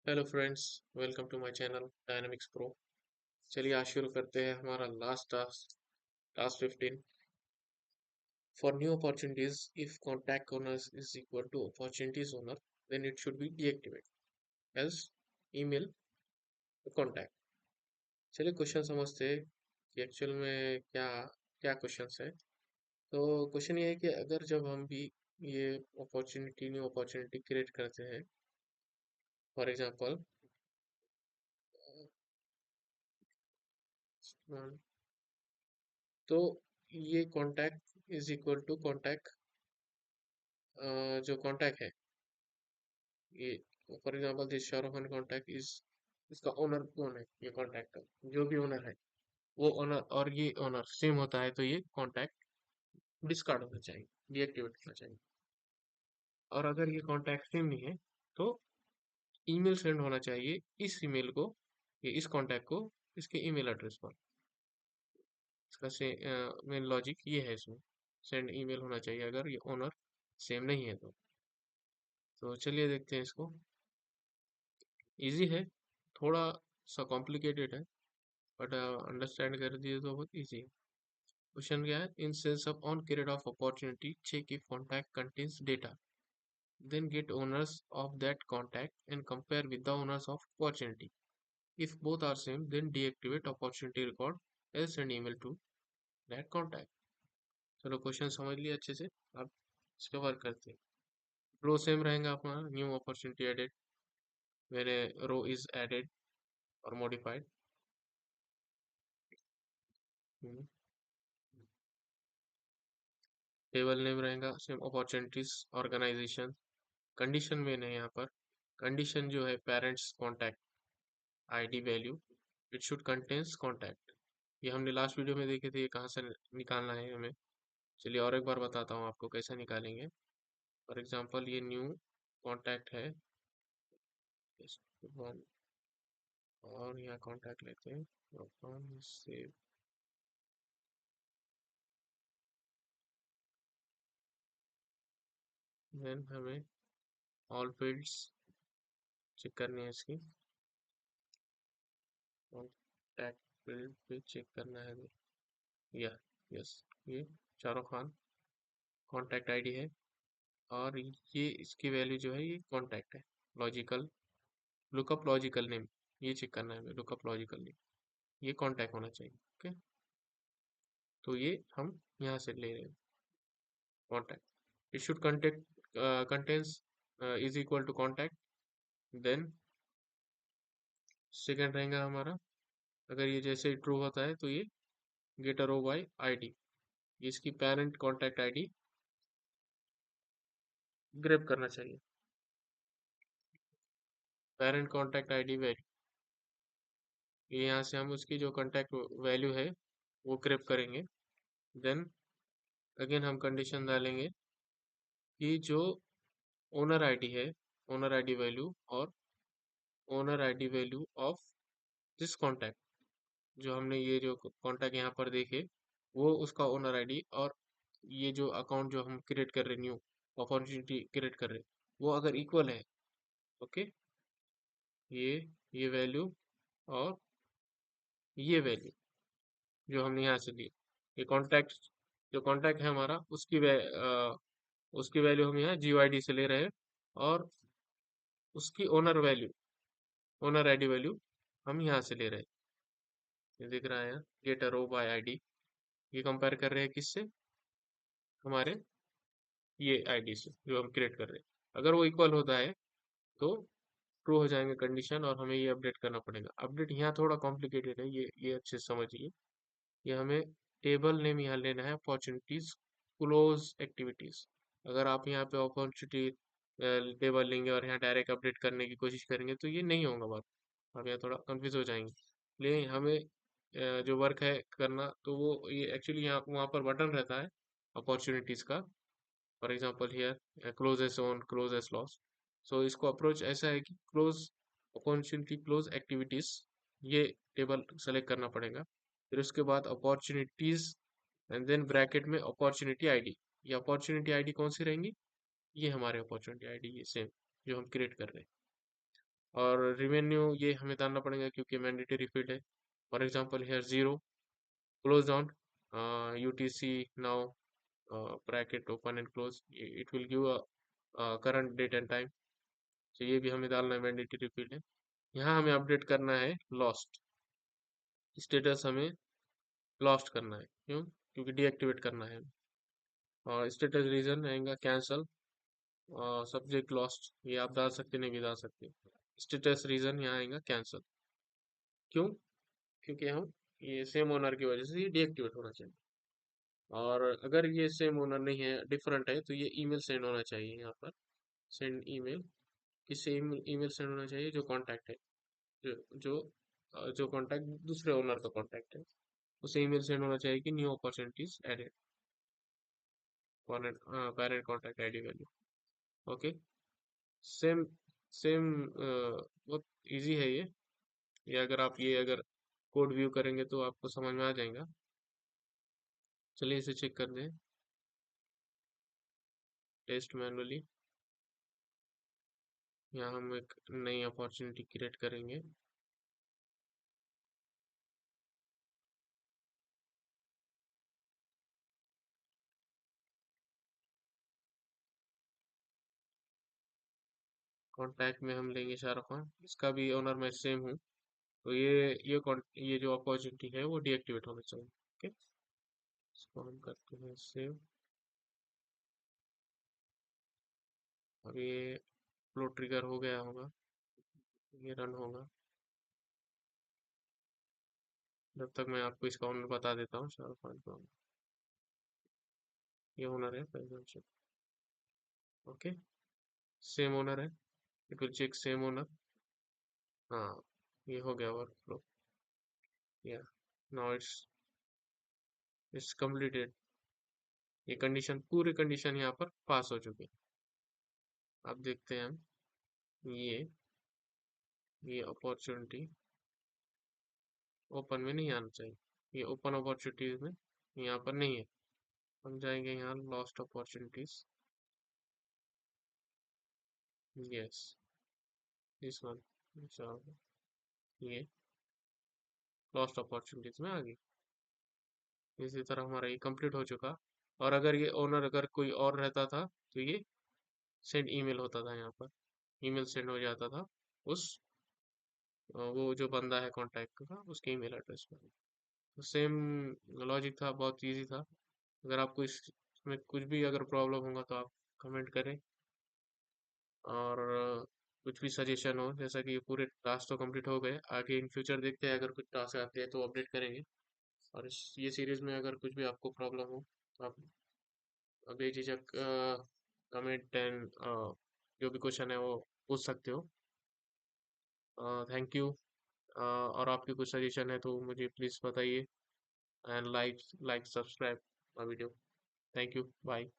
Hello friends, welcome to my channel Dynamics Pro. चलिए आज शुरू करते हैं हमारा last task, task 15। For new opportunities if contact owners is equal to opportunities owner then it should be deactivate as email contact. चलिए question समझते हैं कि एक्चुअल में क्या क्या क्वेश्चन है। तो क्वेश्चन ये है कि अगर जब हम भी ये न्यू अपॉर्चुनिटी क्रिएट करते हैं, फॉर एग्जांपल तो ये contact is equal to contact, जो कॉन्टैक्ट है ये, for example this Shahrukh Khan contact is, इसका ओनर कौन है, ये कॉन्टैक्ट का जो भी ओनर है वो ओनर और ये ओनर सेम होता है तो ये कॉन्टैक्ट डिस्कार्ड होना चाहिए, डीएक्टिवेट होना चाहिए। और अगर ये कॉन्टैक्ट सेम नहीं है तो ईमेल सेंड होना चाहिए इस ईमेल को, ये इस कॉन्टैक्ट को इसके ईमेल एड्रेस पर। इसका से मेन लॉजिक ये है इसमें, सेंड ईमेल होना चाहिए अगर ये ओनर सेम नहीं है तो चलिए देखते हैं इसको। इजी है, थोड़ा सा कॉम्प्लिकेटेड है बट अंडरस्टैंड कर दिए तो बहुत इजी है। क्वेश्चन क्या है, in sales of on period of opportunity check if contact contains data, then get owners of that contact and compare with the owners of opportunity. If both are same, then deactivate opportunity record else send email to that contact. चलो question समझ लिया अच्छे से। अब इसका work करते हैं। रो same रहेगा अपना, न्यू अपॉर्चुनिटी एडेड, मेरे रो इज एडेड और मॉडिफाइड। टेबल नेम रहेगा सेम, अपॉर्चुनिटीज ऑर्गेनाइजेशन। कंडीशन में नहीं, यहाँ पर कंडीशन जो है parents contact ID value, it should contains contact. ये हमने लास्ट वीडियो में देखे थे, ये कहाँ से निकालना है हमें। चलिए और एक बार बताता हूँ आपको कैसे निकालेंगे। फॉर एग्जांपल ये न्यू कॉन्टैक्ट है वन, और यहाँ कॉन्टैक्ट लेते हैं अपन से। देन हमें ऑल फील्ड्स चेक करनी है इसकी, कॉन्टैक्ट फील्ड पे चेक करना है या यस, ये शाहरुख खान कॉन्टैक्ट आईडी है और ये इसकी वैल्यू जो है ये कॉन्टैक्ट है। लॉजिकल लुकअप लॉजिकल नेम, ये चेक करना है हमें, लुकअप लॉजिकल नेम ये कॉन्टैक्ट होना चाहिए। ओके, तो ये हम यहाँ से ले रहे हैं contact. It should contact contains is equal to contact. Then second रहेगा हमारा, अगर ये जैसे ही ट्रू होता है तो ये get a row by ID, इसकी पेरेंट कॉन्टैक्ट आईडी ग्रेप करना चाहिए। पेरेंट कॉन्टैक्ट आईडी वैल्यू, ये यहाँ से हम उसकी जो कॉन्टैक्ट वैल्यू है वो ग्रेप करेंगे। देन अगेन हम कंडीशन डालेंगे कि जो ओनर आईडी है, ओनर आईडी वैल्यू और owner ID value of this contact, जो हमने ये जो कॉन्टैक्ट यहाँ पर देखे वो उसका ओनर आईडी, और ये जो अकाउंट जो हम क्रिएट कर रहे, न्यू अपॉर्चुनिटी क्रिएट कर रहे, वो अगर इक्वल है, ओके, ये ये वैल्यू और ये वैल्यू जो हमने यहाँ से ली, ये कॉन्टैक्ट जो कॉन्टैक्ट है हमारा उसकी वैल्यू हम यहाँ जीओआईडी से ले रहे हैं, और उसकी owner value, owner ID value हम यहाँ से ले रहे हैं। ये दिख रहा है यहाँ, get a row by ID, ये कंपेयर कर रहे हैं किससे, हमारे ये आईडी से जो हम क्रिएट कर रहे हैं। अगर वो इक्वल होता है तो ट्रू हो जाएंगे कंडीशन, और हमें ये अपडेट करना पड़ेगा। अपडेट यहाँ थोड़ा कॉम्प्लिकेटेड है, ये अच्छे से समझिए। ये हमें टेबल नेम यहाँ लेना है, अपॉर्चुनिटीज क्लोज एक्टिविटीज। अगर आप यहाँ पे अपॉर्चुनिटी टेबल लेंगे और यहाँ डायरेक्ट अपडेट करने की कोशिश करेंगे तो ये नहीं होगा बात, आप यहाँ थोड़ा कंफ्यूज हो जाएंगे। लेकिन हमें जो वर्क है करना, तो वो ये एक्चुअली यहाँ वहाँ पर बटन रहता है अपॉर्चुनिटीज का। For example here close as won, close as loss. So इसको अप्रोच ऐसा है कि क्लोज अपॉर्चुनिटी क्लोज एक्टिविटीज, ये टेबल सेलेक्ट करना पड़ेगा। फिर उसके बाद अपॉर्चुनिटीज एंड देन ब्रैकेट में अपॉर्चुनिटी आईडी। ये अपॉर्चुनिटी आईडी कौन सी रहेंगी, ये हमारे अपॉर्चुनिटी आईडी, ये सेम जो हम क्रिएट कर रहे हैं। और रेवेन्यू ये हमें डालना पड़ेगा क्योंकि मैंडेटरी फील्ड है। For example here 0 close down UTC now bracket open and close, it will give a current date and time. तो ये भी हमें डालना है, मैंडेटरी फील्ड है। यहाँ हमें अपडेट करना है लॉस्ट स्टेटस, हमें लॉस्ट करना है, क्यों? क्योंकि डीएक्टिवेट करना है। और स्टेटस रीजन आएगा कैंसल, सब्जेक्ट लॉस्ट, ये आप डाल सकते नहीं भी डाल सकते। स्टेटस रीजन यहाँ आएगा कैंसल, क्यों? क्योंकि हम ये सेम ओनर की वजह से ये डीएक्टिवेट होना चाहिए। और अगर ये सेम ओनर नहीं है, डिफरेंट है, तो ये ईमेल सेंड होना चाहिए यहाँ पर। सेंड ईमेल, किससे ईमेल सेंड होना चाहिए? जो कांटेक्ट है, जो जो जो कांटेक्ट दूसरे ओनर का कांटेक्ट है, उसे ईमेल सेंड होना चाहिए कि new opportunities added, parent contact ID value. Okay, same same बहुत इजी है ये अगर आप ये अगर कोड व्यू करेंगे तो आपको समझ में आ जाएगा। चलिए इसे चेक कर दें, टेस्ट मैनुअली। यहाँ हम एक नई अपॉर्चुनिटी क्रिएट करेंगे। कॉन्टैक्ट में हम लेंगे शाहरुख खान, इसका भी ओनर मैं सेम हूँ, तो ये जो अपॉर्चुनिटी है वो डीएक्टिवेट होना चाहिए। ओके, इसको हम करते हैं सेव। अब ये फ्लो ट्रिगर हो गया होगा, ये रन होगा। जब तक मैं आपको इसका ओनर बता देता हूँ, शाहरुख खान का ये ओनर है पहले। ओके, सेम ओनर है, it will check same owner. हाँ, ये हो गया वर्कफ्लो, या नाउ इट्स कंप्लीटेड। ये कंडीशन, पूरी कंडीशन यहाँ पर पास हो चुकी है। अब देखते हैं हम, ये ये अपॉर्चुनिटी ओपन में नहीं आना चाहिए, ये ओपन अपॉर्चुनिटीज में यहाँ पर नहीं है। हम जाएंगे यहाँ lost opportunities, yes this one, ये लॉस्ट अपॉर्चुनिटीज में आ गई। इसी तरह हमारा ये कंप्लीट हो चुका। और अगर ये ओनर अगर कोई और रहता था तो ये सेंड ईमेल होता था, यहाँ पर ईमेल सेंड हो जाता था उस वो जो बंदा है कांटेक्ट का, उसके ईमेल एड्रेस पर। तो सेम लॉजिक था, बहुत इजी था। अगर आपको इसमें कुछ भी अगर प्रॉब्लम होगा तो आप कमेंट करें। और कुछ भी सजेशन हो, जैसा कि ये पूरे टास्क तो कंप्लीट हो गए, आगे इन फ्यूचर देखते हैं, अगर कुछ टास्क आते हैं तो अपडेट करेंगे। और ये सीरीज में अगर कुछ भी आपको प्रॉब्लम हो तो आप बेझिझक कमेंट एंड जो भी क्वेश्चन है वो पूछ सकते हो। Thank you. और आपकी कुछ सजेशन है तो मुझे प्लीज़ बताइए, and like subscribe my video. Thank you, bye.